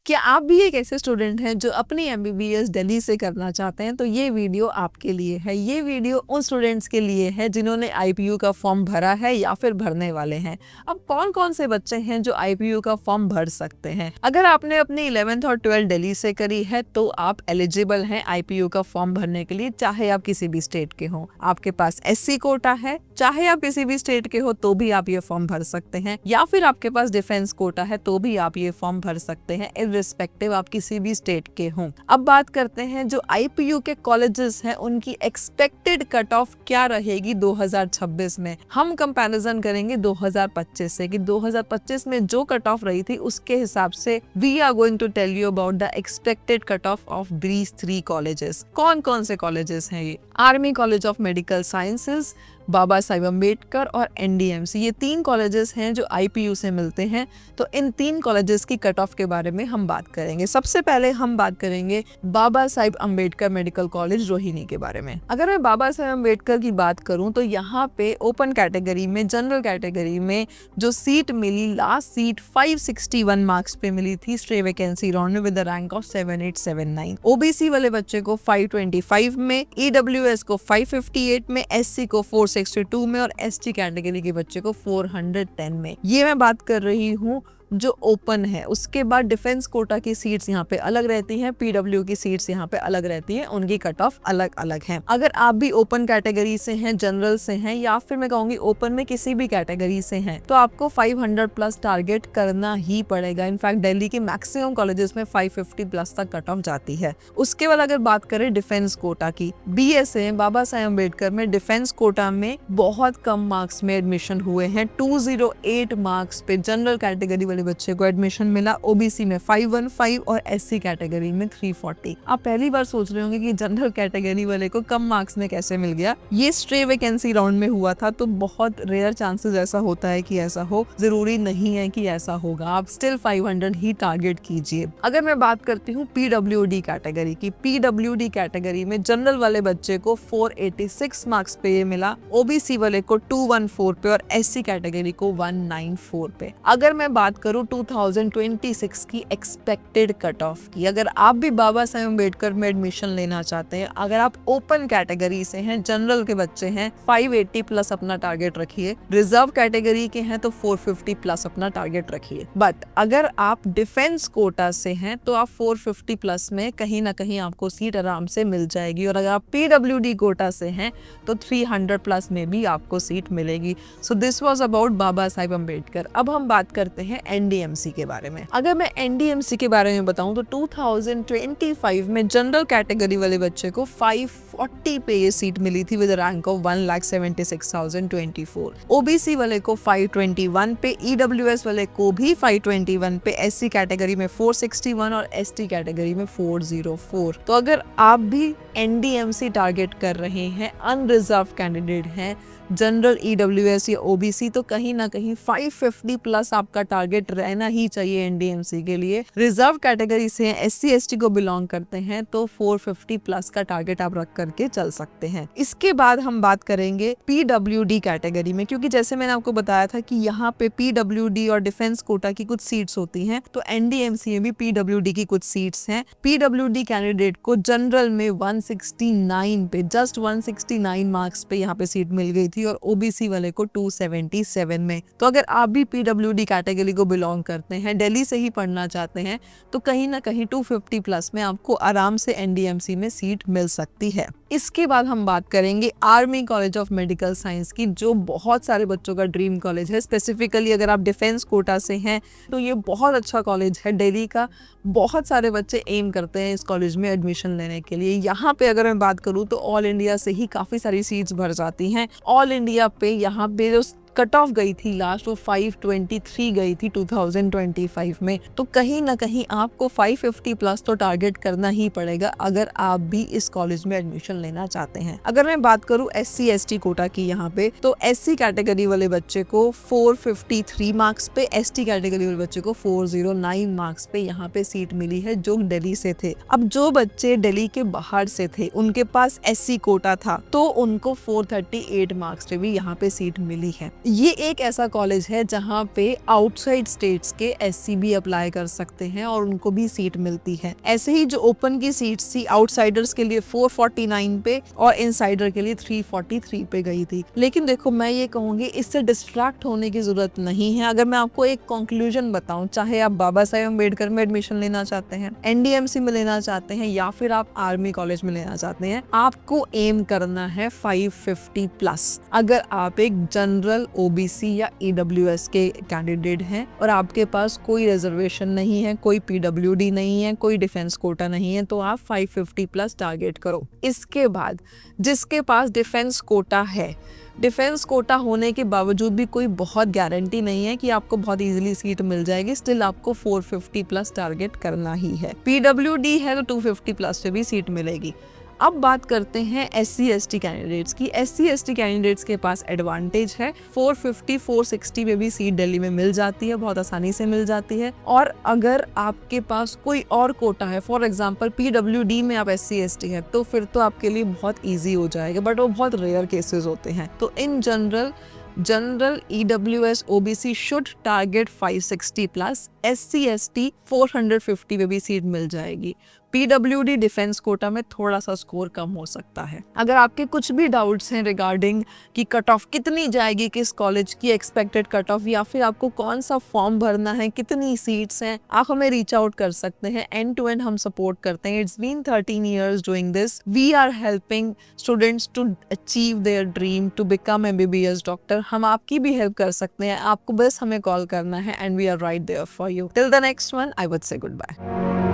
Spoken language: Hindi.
क्या आप भी एक ऐसे स्टूडेंट हैं जो अपनी एमबीबीएस दिल्ली से करना चाहते हैं? तो ये वीडियो आपके लिए है। ये वीडियो उन स्टूडेंट्स के लिए है जिन्होंने आईपीयू का फॉर्म भरा है या फिर भरने वाले हैं। अब कौन कौन से बच्चे हैं जो आईपीयू का फॉर्म भर सकते हैं? अगर आपने अपनी 11th और 12th दिल्ली से करी है तो आप एलिजिबल हैं आईपीयू का फॉर्म भरने के लिए, चाहे आप किसी भी स्टेट के हो। आपके पास एससी कोटा है, चाहे आप किसी भी स्टेट के हो तो भी आप ये फॉर्म भर सकते हैं, या फिर आपके पास डिफेंस कोटा है तो भी आप ये फॉर्म भर सकते हैं, इररिस्पेक्टिव आप किसी भी स्टेट के हों। अब बात करते हैं जो आईपीयू के कॉलेजेस हैं उनकी एक्सपेक्टेड कट ऑफ क्या रहेगी 2026 में। हम कंपैरिजन करेंगे 2025 से कि 2025 में जो कट ऑफ रही थी उसके हिसाब से we are going to tell you about the expected cut off these 3 colleges. कौन कौन से कॉलेजेस हैं ये? Army College of Medical Sciences, Baba Saheb Ambedkar और एनडीएमसी, ये 3 कॉलेजेस हैं जो आईपीयू से मिलते हैं। तो इन 3 कॉलेजेस की कट ऑफ के बारे में हम बात करेंगे। सबसे पहले हम बात करेंगे बाबा साहेब अम्बेडकर मेडिकल कॉलेज रोहिणी के बारे में। अगर मैं बाबा साहेब अम्बेडकर की बात करूं तो यहाँ पे ओपन कैटेगरी में, जनरल कैटेगरी में जो सीट मिली, लास्ट सीट 561 मार्क्स पे मिली थी स्ट्रे वैकेंसी राउंड में विद रैंक ऑफ 7879। ओबीसी वाले बच्चे को 525 में, ईडब्ल्यूएस को 558 में, एससी को 462 में और एसटी कैटेगरी के बच्चे को 410 में। ये मैं बात कर रही हूँ जो ओपन है। उसके बाद डिफेंस कोटा की सीट्स यहाँ पे अलग रहती हैं, पीडब्ल्यू की सीट्स यहाँ पे अलग रहती हैं, उनकी कट ऑफ अलग अलग है। अगर आप भी ओपन कैटेगरी से हैं, जनरल से हैं, या फिर मैं कहूंगी ओपन में किसी भी कैटेगरी से हैं, तो आपको 500 प्लस टारगेट करना ही पड़ेगा। इनफैक्ट दिल्ली के मैक्सिमम कॉलेजेस में 550 प्लस तक कट ऑफ जाती है। उसके बाद अगर बात करें डिफेंस कोटा की, बीएसए बाबा साहेब अम्बेडकर में डिफेंस कोटा में बहुत कम मार्क्स में एडमिशन हुए हैं। 208 मार्क्स पे जनरल कैटेगरी बच्चे को एडमिशन मिला, ओबीसी में 515 और एससी कैटेगरी में 340। आप पहली बार सोच रहे होंगे कि जनरल कैटेगरी वाले को कम मार्क्स में कैसे मिल गया। ये स्ट्रे वैकेंसी राउंड में हुआ था, तो बहुत रेयर चांसेस ऐसा होता है कि ऐसा हो, जरूरी नहीं है कि ऐसा होगा। आप स्टिल 500 ही टारगेट कीजिए। अगर मैं बात करती हूँ पीडब्ल्यूडी कैटेगरी की, पीडब्ल्यूडी कैटेगरी में जनरल वाले बच्चे को 486 मार्क्स पे ये मिला, ओबीसी वाले को 214 पे और एससी कैटेगरी को 194 पे। अगर मैं बात 2026 की एक्सपेक्टेड कट ऑफ की, अगर आप भी बाबा साहेब अम्बेडकर में एडमिशन लेना चाहते हैं, अगर आप ओपन कैटेगरी से हैं, जनरल के बच्चे हैं, 580 प्लस अपना टारगेट रखिए। रिजर्व कैटेगरी के हैं तो 450 प्लस अपना टारगेट रखिए। बट अगर आप डिफेंस कोटा से हैं तो आप 450 प्लस में कहीं ना कहीं आपको सीट आराम से मिल जाएगी, और अगर आप पीडब्ल्यूडी कोटा से हैं तो 300 प्लस में भी आपको सीट मिलेगी। सो दिस वाज अबाउट बाबा साहेब अम्बेडकर। अब हम बात करते हैं एनडीएमसी के बारे में। अगर मैं एनडीएमसी के बारे में बताऊं तो 2025 में जनरल कैटेगरी वाले बच्चे को 540 पे ये सीट मिली थी विद रैंक ऑफ 1,76,024। ओबीसी वाले को 521 पे, ईडब्ल्यूएस वाले को भी 521 पे, एससी कैटेगरी में 461 और एसटी कैटेगरी में 404। तो अगर आप भी एनडीएमसी टारगेट कर रहे हैं, अनरिजर्व कैंडिडेट हैं, जनरल, ईडब्ल्यूएस या ओबीसी, तो कहीं ना कहीं 550 प्लस आपका टारगेट रहना ही चाहिए एनडीएमसी के लिए। रिजर्व कैटेगरी से एससी एसटी को बिलोंग करते हैं तो 450 प्लस का टारगेट आप रख करके चल सकते हैं। इसके बाद हम बात करेंगे पीडब्ल्यूडी कैटेगरी में, क्योंकि जैसे मैंने आपको बताया था कि यहाँ पे पीडब्ल्यूडी और डिफेंस कोटा की कुछ सीट्स होती हैं, तो एनडीएमसी में भी पीडब्ल्यूडी की कुछ सीट्स हैं। पीडब्ल्यूडी कैंडिडेट को जनरल में 169 पे, जस्ट 169 मार्क्स पे यहाँ पे सीट मिल गई थी, और ओबीसी वाले को 277 में। तो अगर आप भी पीडब्ल्यूडी कैटेगरी को बिलोंग करते हैं, दिल्ली से ही पढ़ना चाहते हैं, तो कहीं ना कहीं 250 प्लस में आपको आराम से एनडीएमसी में सीट मिल सकती है। इसके बाद हम बात करेंगे army College of medical science की, जो बहुत सारे बच्चों का ड्रीम कॉलेज है। स्पेसिफिकली अगर आप डिफेंस कोटा से हैं तो ये बहुत अच्छा कॉलेज है दिल्ली का। बहुत सारे बच्चे एम करते हैं इस कॉलेज में एडमिशन लेने के लिए। यहाँ पे अगर मैं बात करूँ तो ऑल इंडिया से ही काफ़ी सारी सीट्स भर जाती हैं। ऑल इंडिया पे यहाँ पे जो कट ऑफ गई थी लास्ट, वो 523 गई थी 2025 में। तो कहीं ना कहीं आपको 550 प्लस तो टारगेट करना ही पड़ेगा अगर आप भी इस कॉलेज में एडमिशन लेना चाहते हैं। अगर मैं बात करूं एससी एसटी कोटा की यहाँ पे, तो एससी कैटेगरी वाले बच्चे को 453 मार्क्स पे, एसटी कैटेगरी वाले बच्चे को 409 मार्क्स पे यहाँ पे सीट मिली है जो दिल्ली से थे। अब जो बच्चे दिल्ली के बाहर से थे, उनके पास एससी कोटा था, तो उनको 438 मार्क्स पे भी यहाँ पे सीट मिली है। ये एक ऐसा कॉलेज है जहाँ पे आउटसाइड स्टेट्स के SC भी अप्लाई कर सकते हैं और उनको भी सीट मिलती है। ऐसे ही जो ओपन की सीट्स थी आउटसाइडर्स के लिए 449 पे और इनसाइडर के लिए 343 पे गई थी। लेकिन देखो मैं ये कहूँगी इससे डिस्ट्रैक्ट होने की जरूरत नहीं है। अगर मैं आपको एक कंक्लूजन बताऊं, चाहे आप बाबा साहेब अम्बेडकर में एडमिशन लेना चाहते हैं, NDMC में लेना चाहते हैं या फिर आप आर्मी कॉलेज में लेना चाहते हैं, आपको एम करना है 550 प्लस। अगर आप एक जनरल OBC या EWS के कैंडिडेट हैं और आपके पास कोई रिजर्वेशन नहीं है, कोई PWD नहीं है, कोई डिफेंस कोटा नहीं है, तो आप 550 प्लस टारगेट करो। इसके बाद जिसके पास डिफेंस कोटा है, डिफेंस कोटा होने के बावजूद भी कोई बहुत गारंटी नहीं है कि आपको बहुत इजीली सीट मिल जाएगी, स्टिल आपको 450 प्लस टारगेट करना ही है। PWD है तो 250 प्लस से भी सीट मिलेगी। अब बात करते हैं SC/ST कैंडिडेट्स की। SC/ST कैंडिडेट्स के पास एडवांटेज है, 450 460 पे भी सीट दिल्ली में मिल जाती है, बहुत आसानी से मिल जाती है। और अगर आपके पास कोई और कोटा है, फॉर एग्जांपल PWD में आप SC/ST है, तो फिर तो आपके लिए बहुत ईजी हो जाएगा, बट वो बहुत रेयर केसेस होते हैं। तो in general EWS OBC should target 560 plus, SC/ST 450 पे भी सीट मिल जाएगी। PWD डिफेंस कोटा में थोड़ा सा स्कोर कम हो सकता है। अगर आपके कुछ भी डाउट्स हैं रिगार्डिंग कि कट ऑफ कितनी जाएगी, किस कॉलेज की एक्सपेक्टेड कट ऑफ, या फिर आपको कौन सा फॉर्म भरना है, कितनी सीट्स हैं, आप हमें रीच आउट कर सकते हैं। एंड टू एंड हम सपोर्ट करते हैं। It's been 13 years doing this. We are helping students to achieve their dream to become MBBS doctor. हम आपकी भी हेल्प कर सकते हैं, आपको बस हमें कॉल करना है and we are right there for you. Till the next one, I would say good bye.